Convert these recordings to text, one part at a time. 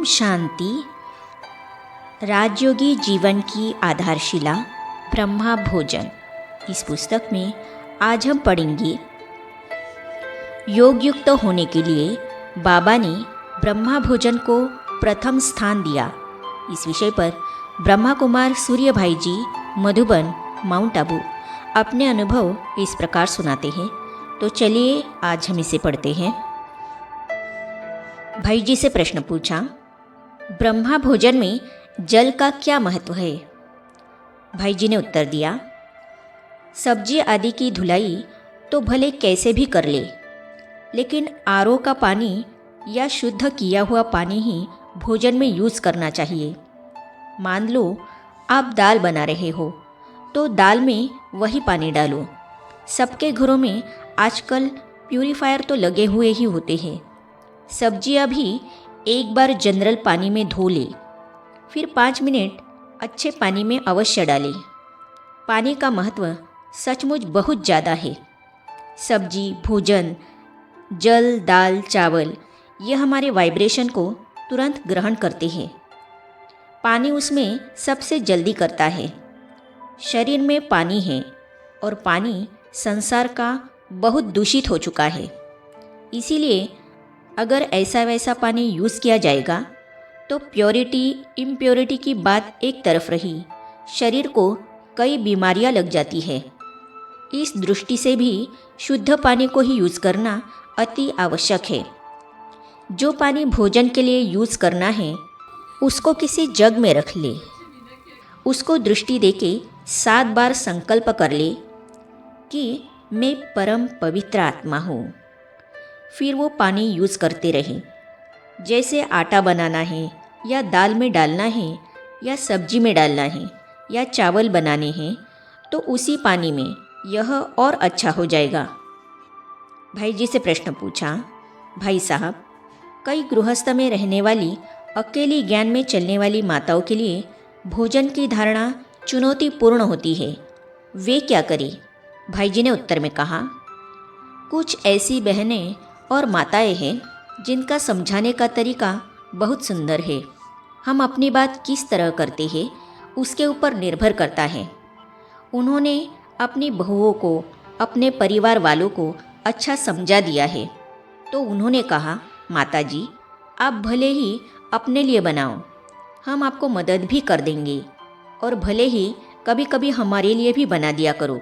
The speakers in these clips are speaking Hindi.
शांति। राजयोगी जीवन की आधारशिला ब्रह्मा भोजन। इस पुस्तक में आज हम पढ़ेंगे योग युक्त होने के लिए बाबा ने ब्रह्मा भोजन को प्रथम स्थान दिया। इस विषय पर ब्रह्मा कुमार सूर्य भाई जी मधुबन माउंट आबू अपने अनुभव इस प्रकार सुनाते हैं। तो चलिए आज हम इसे पढ़ते हैं। भाई जी से प्रश्न पूछा, ब्रह्मा भोजन में जल का क्या महत्व है? भाई जी ने उत्तर दिया, सब्जी आदि की धुलाई तो भले कैसे भी कर ले, लेकिन आरओ का पानी या शुद्ध किया हुआ पानी ही भोजन में यूज़ करना चाहिए। मान लो आप दाल बना रहे हो तो दाल में वही पानी डालो। सबके घरों में आजकल प्यूरीफायर तो लगे हुए ही होते हैं। सब्जियां भी एक बार जनरल पानी में धो ले, फिर 5 मिनट अच्छे पानी में अवश्य डालें। पानी का महत्व सचमुच बहुत ज़्यादा है। सब्जी, भोजन, जल, दाल, चावल ये हमारे वाइब्रेशन को तुरंत ग्रहण करते हैं। पानी उसमें सबसे जल्दी करता है। शरीर में पानी है और पानी संसार का बहुत दूषित हो चुका है। इसीलिए अगर ऐसा वैसा पानी यूज़ किया जाएगा तो प्योरिटी इम्प्योरिटी की बात एक तरफ रही, शरीर को कई बीमारियां लग जाती है। इस दृष्टि से भी शुद्ध पानी को ही यूज़ करना अति आवश्यक है। जो पानी भोजन के लिए यूज़ करना है उसको किसी जग में रख ले, उसको दृष्टि देके 7 बार संकल्प कर ले कि मैं परम पवित्र आत्मा हूँ। फिर वो पानी यूज़ करते रहें। जैसे आटा बनाना है या दाल में डालना है या सब्जी में डालना है या चावल बनाने हैं तो उसी पानी में यह और अच्छा हो जाएगा। भाई जी से प्रश्न पूछा, भाई साहब, कई गृहस्थ में रहने वाली अकेली ज्ञान में चलने वाली माताओं के लिए भोजन की धारणा चुनौतीपूर्ण होती है, वे क्या करें? भाई जी ने उत्तर में कहा, कुछ ऐसी बहनें और माताएं हैं जिनका समझाने का तरीका बहुत सुंदर है। हम अपनी बात किस तरह करते हैं उसके ऊपर निर्भर करता है। उन्होंने अपनी बहुओं को, अपने परिवार वालों को अच्छा समझा दिया है तो उन्होंने कहा, माताजी आप भले ही अपने लिए बनाओ, हम आपको मदद भी कर देंगे और भले ही कभी कभी हमारे लिए भी बना दिया करो।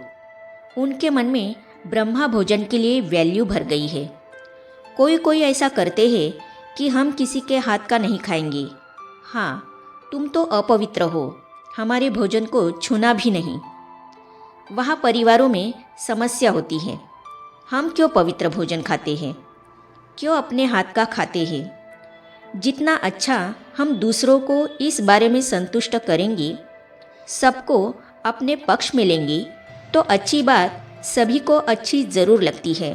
उनके मन में ब्रह्मा भोजन के लिए वैल्यू भर गई है। कोई ऐसा करते हैं कि हम किसी के हाथ का नहीं खाएंगे। हाँ, तुम तो अपवित्र हो, हमारे भोजन को छूना भी नहीं। वहाँ परिवारों में समस्या होती है, हम क्यों पवित्र भोजन खाते हैं, क्यों अपने हाथ का खाते हैं। जितना अच्छा हम दूसरों को इस बारे में संतुष्ट करेंगे, सबको अपने पक्ष में लेंगे तो अच्छी बात सभी को अच्छी ज़रूर लगती है।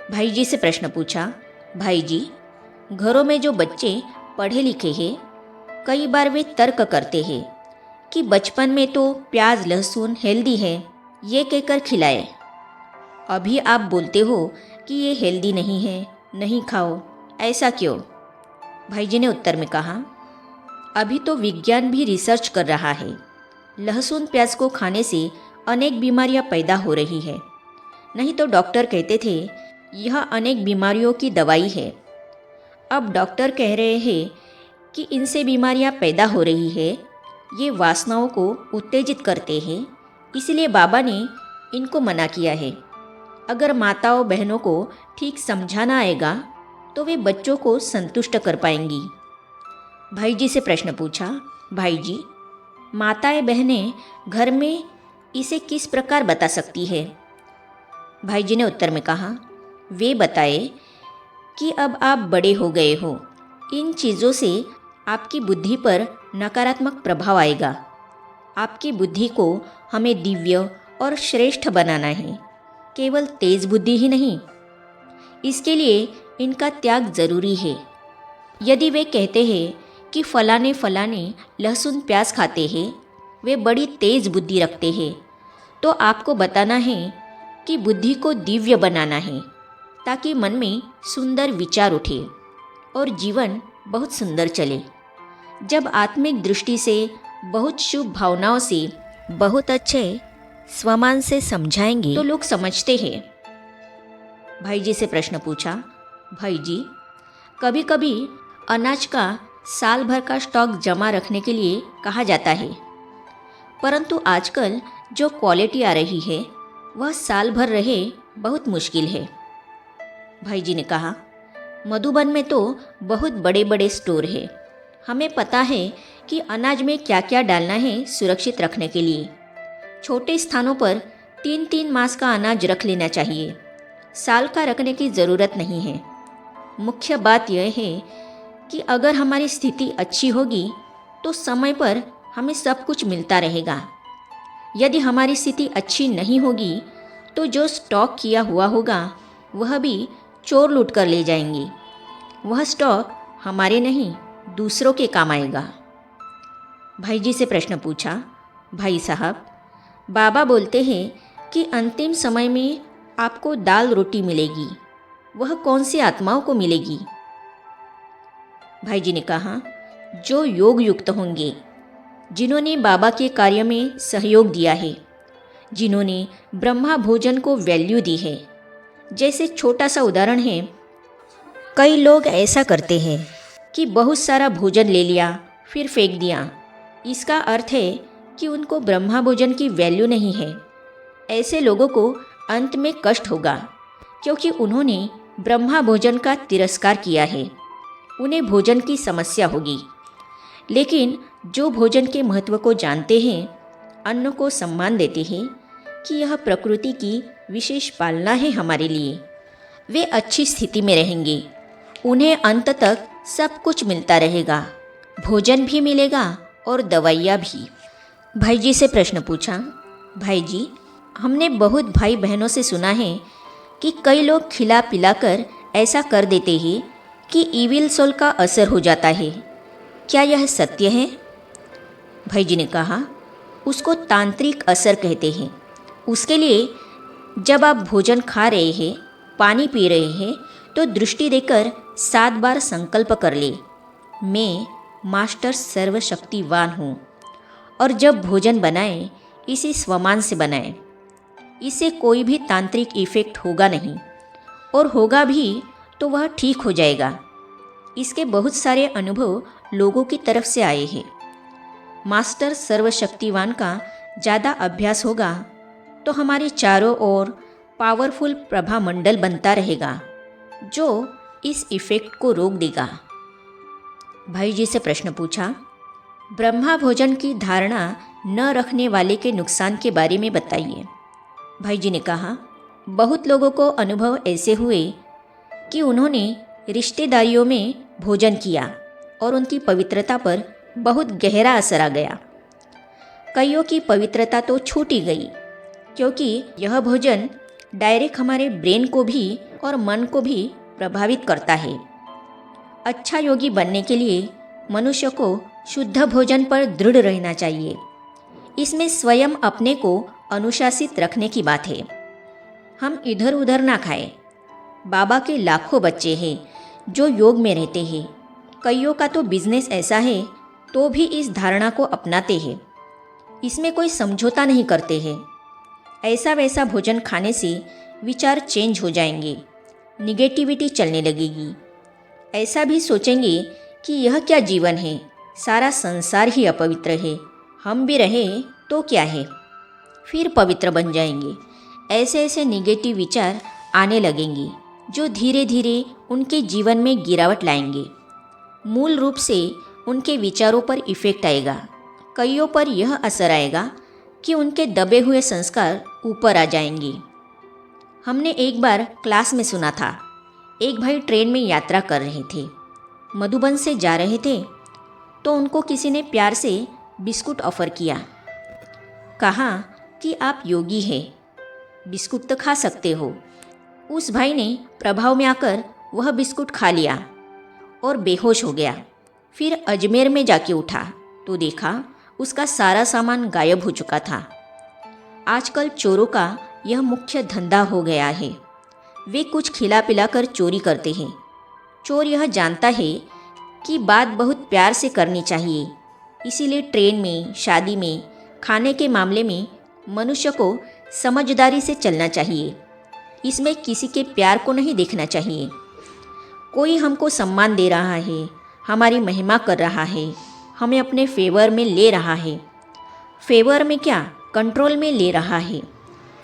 भाई जी से प्रश्न पूछा, भाई जी, घरों में जो बच्चे पढ़े लिखे हैं कई बार वे तर्क करते हैं कि बचपन में तो प्याज लहसुन हेल्दी है, ये कहकर खिलाए। अभी आप बोलते हो कि ये हेल्दी नहीं है, नहीं खाओ, ऐसा क्यों? भाई जी ने उत्तर में कहा, अभी तो विज्ञान भी रिसर्च कर रहा है। लहसुन प्याज को खाने से अनेक बीमारियां पैदा हो रही है। नहीं तो डॉक्टर कहते थे यह अनेक बीमारियों की दवाई है। अब डॉक्टर कह रहे हैं कि इनसे बीमारियां पैदा हो रही है, ये वासनाओं को उत्तेजित करते हैं, इसलिए बाबा ने इनको मना किया है। अगर माताओं बहनों को ठीक समझाना आएगा तो वे बच्चों को संतुष्ट कर पाएंगी। भाई जी से प्रश्न पूछा, भाई जी, माताएं बहनें घर में इसे किस प्रकार बता सकती है? भाई जी ने उत्तर में कहा, वे बताए कि अब आप बड़े हो गए हो, इन चीज़ों से आपकी बुद्धि पर नकारात्मक प्रभाव आएगा। आपकी बुद्धि को हमें दिव्य और श्रेष्ठ बनाना है, केवल तेज बुद्धि ही नहीं। इसके लिए इनका त्याग जरूरी है। यदि वे कहते हैं कि फलाने लहसुन प्याज खाते हैं, वे बड़ी तेज बुद्धि रखते हैं, तो आपको बताना है कि बुद्धि को दिव्य बनाना है ताकि मन में सुंदर विचार उठे और जीवन बहुत सुंदर चले। जब आत्मिक दृष्टि से बहुत शुभ भावनाओं से बहुत अच्छे स्वमान से समझाएंगे तो लोग समझते हैं। भाई जी से प्रश्न पूछा, भाई जी कभी कभी अनाज का साल भर का स्टॉक जमा रखने के लिए कहा जाता है, परंतु आजकल जो क्वालिटी आ रही है वह साल भर रहे बहुत मुश्किल है। भाई जी ने कहा, मधुबन में तो बहुत बड़े बड़े स्टोर है, हमें पता है कि अनाज में क्या क्या डालना है सुरक्षित रखने के लिए। छोटे स्थानों पर 3-3 मास का अनाज रख लेना चाहिए, साल का रखने की ज़रूरत नहीं है। मुख्य बात यह है कि अगर हमारी स्थिति अच्छी होगी तो समय पर हमें सब कुछ मिलता रहेगा। यदि हमारी स्थिति अच्छी नहीं होगी तो जो स्टॉक किया हुआ होगा वह भी चोर लूट कर ले जाएंगे। वह स्टॉक हमारे नहीं दूसरों के काम आएगा। भाई जी से प्रश्न पूछा, भाई साहब बाबा बोलते हैं कि अंतिम समय में आपको दाल रोटी मिलेगी, वह कौन सी आत्माओं को मिलेगी? भाई जी ने कहा, जो योग युक्त होंगे, जिन्होंने बाबा के कार्य में सहयोग दिया है, जिन्होंने ब्रह्मा भोजन को वैल्यू दी है। जैसे छोटा सा उदाहरण है, कई लोग ऐसा करते हैं कि बहुत सारा भोजन ले लिया फिर फेंक दिया। इसका अर्थ है कि उनको ब्रह्मा भोजन की वैल्यू नहीं है। ऐसे लोगों को अंत में कष्ट होगा क्योंकि उन्होंने ब्रह्मा भोजन का तिरस्कार किया है। उन्हें भोजन की समस्या होगी। लेकिन जो भोजन के महत्व को जानते हैं, अन्न को सम्मान देते हैं कि यह प्रकृति की विशेष पालना है हमारे लिए, वे अच्छी स्थिति में रहेंगे। उन्हें अंत तक सब कुछ मिलता रहेगा, भोजन भी मिलेगा और दवाइयाँ भी। भाई जी से प्रश्न पूछा, भाई जी हमने बहुत भाई बहनों से सुना है कि कई लोग खिला पिलाकर ऐसा कर देते हैं कि ईविल सोल का असर हो जाता है, क्या यह सत्य है? भाई जी ने कहा, उसको तांत्रिक असर कहते हैं। उसके लिए जब आप भोजन खा रहे हैं, पानी पी रहे हैं, तो दृष्टि देकर 7 बार संकल्प कर ले, मैं मास्टर सर्वशक्तिवान हूँ। और जब भोजन बनाए इसी स्वमान से बनाए। इससे कोई भी तांत्रिक इफेक्ट होगा नहीं, और होगा भी तो वह ठीक हो जाएगा। इसके बहुत सारे अनुभव लोगों की तरफ से आए हैं। मास्टर सर्वशक्तिवान का ज़्यादा अभ्यास होगा तो हमारे चारों ओर पावरफुल प्रभा मंडल बनता रहेगा जो इस इफेक्ट को रोक देगा। भाई जी से प्रश्न पूछा, ब्रह्मा भोजन की धारणा न रखने वाले के नुकसान के बारे में बताइए। भाई जी ने कहा, बहुत लोगों को अनुभव ऐसे हुए कि उन्होंने रिश्तेदारियों में भोजन किया और उनकी पवित्रता पर बहुत गहरा असर आ गया। कईयों की पवित्रता तो छूट ही गई क्योंकि यह भोजन डायरेक्ट हमारे ब्रेन को भी और मन को भी प्रभावित करता है। अच्छा योगी बनने के लिए मनुष्य को शुद्ध भोजन पर दृढ़ रहना चाहिए। इसमें स्वयं अपने को अनुशासित रखने की बात है। हम इधर उधर ना खाएं। बाबा के लाखों बच्चे हैं जो योग में रहते हैं। कईयों का तो बिजनेस ऐसा है तो भी इस धारणा को अपनाते हैं। इसमें कोई समझौता नहीं करते हैं। ऐसा वैसा भोजन खाने से विचार चेंज हो जाएंगे, निगेटिविटी चलने लगेगी। ऐसा भी सोचेंगे कि यह क्या जीवन है, सारा संसार ही अपवित्र है, हम भी रहें तो क्या है, फिर पवित्र बन जाएंगे। ऐसे ऐसे निगेटिव विचार आने लगेंगे जो धीरे धीरे उनके जीवन में गिरावट लाएंगे। मूल रूप से उनके विचारों पर इफ़ेक्ट आएगा। कईयों पर यह असर आएगा कि उनके दबे हुए संस्कार ऊपर आ जाएंगे। हमने एक बार क्लास में सुना था, एक भाई ट्रेन में यात्रा कर रहे थे, मधुबन से जा रहे थे, तो उनको किसी ने प्यार से बिस्कुट ऑफ़र किया। कहा कि आप योगी हैं, बिस्कुट तो खा सकते हो। उस भाई ने प्रभाव में आकर वह बिस्कुट खा लिया और बेहोश हो गया। फिर अजमेर में जाके उठा तो देखा उसका सारा सामान गायब हो चुका था। आजकल चोरों का यह मुख्य धंधा हो गया है। वे कुछ खिला पिलाकर चोरी करते हैं। चोर यह जानता है कि बात बहुत प्यार से करनी चाहिए। इसीलिए ट्रेन में, शादी में, खाने के मामले में मनुष्य को समझदारी से चलना चाहिए। इसमें किसी के प्यार को नहीं देखना चाहिए। कोई हमको सम्मान दे रहा है, हमारी महिमा कर रहा है, हमें अपने फेवर में ले रहा है, फेवर में क्या, कंट्रोल में ले रहा है,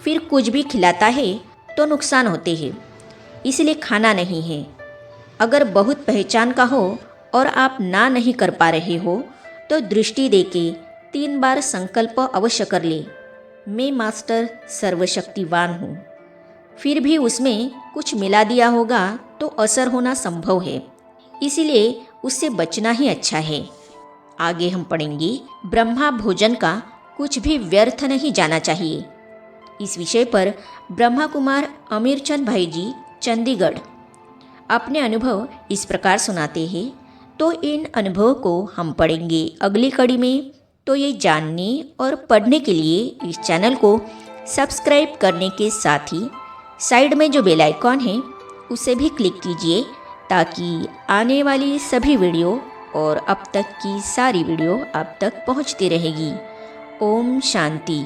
फिर कुछ भी खिलाता है तो नुकसान होते हैं। इसलिए खाना नहीं है। अगर बहुत पहचान का हो और आप ना नहीं कर पा रहे हो तो दृष्टि देके 3 बार संकल्प अवश्य कर ले, मैं मास्टर सर्वशक्तिवान हूँ। फिर भी उसमें कुछ मिला दिया होगा तो असर होना संभव है। इसीलिए उससे बचना ही अच्छा है। आगे हम पढ़ेंगे ब्रह्मा भोजन का कुछ भी व्यर्थ नहीं जाना चाहिए। इस विषय पर ब्रह्मा कुमार अमीरचंद भाई जी चंडीगढ़ अपने अनुभव इस प्रकार सुनाते हैं। तो इन अनुभवों को हम पढ़ेंगे अगली कड़ी में। तो ये जानने और पढ़ने के लिए इस चैनल को सब्सक्राइब करने के साथ ही साइड में जो बेल आइकॉन है उसे भी क्लिक कीजिए, ताकि आने वाली सभी वीडियो और अब तक की सारी वीडियो आप तक पहुंचती रहेगी। ओम शांति।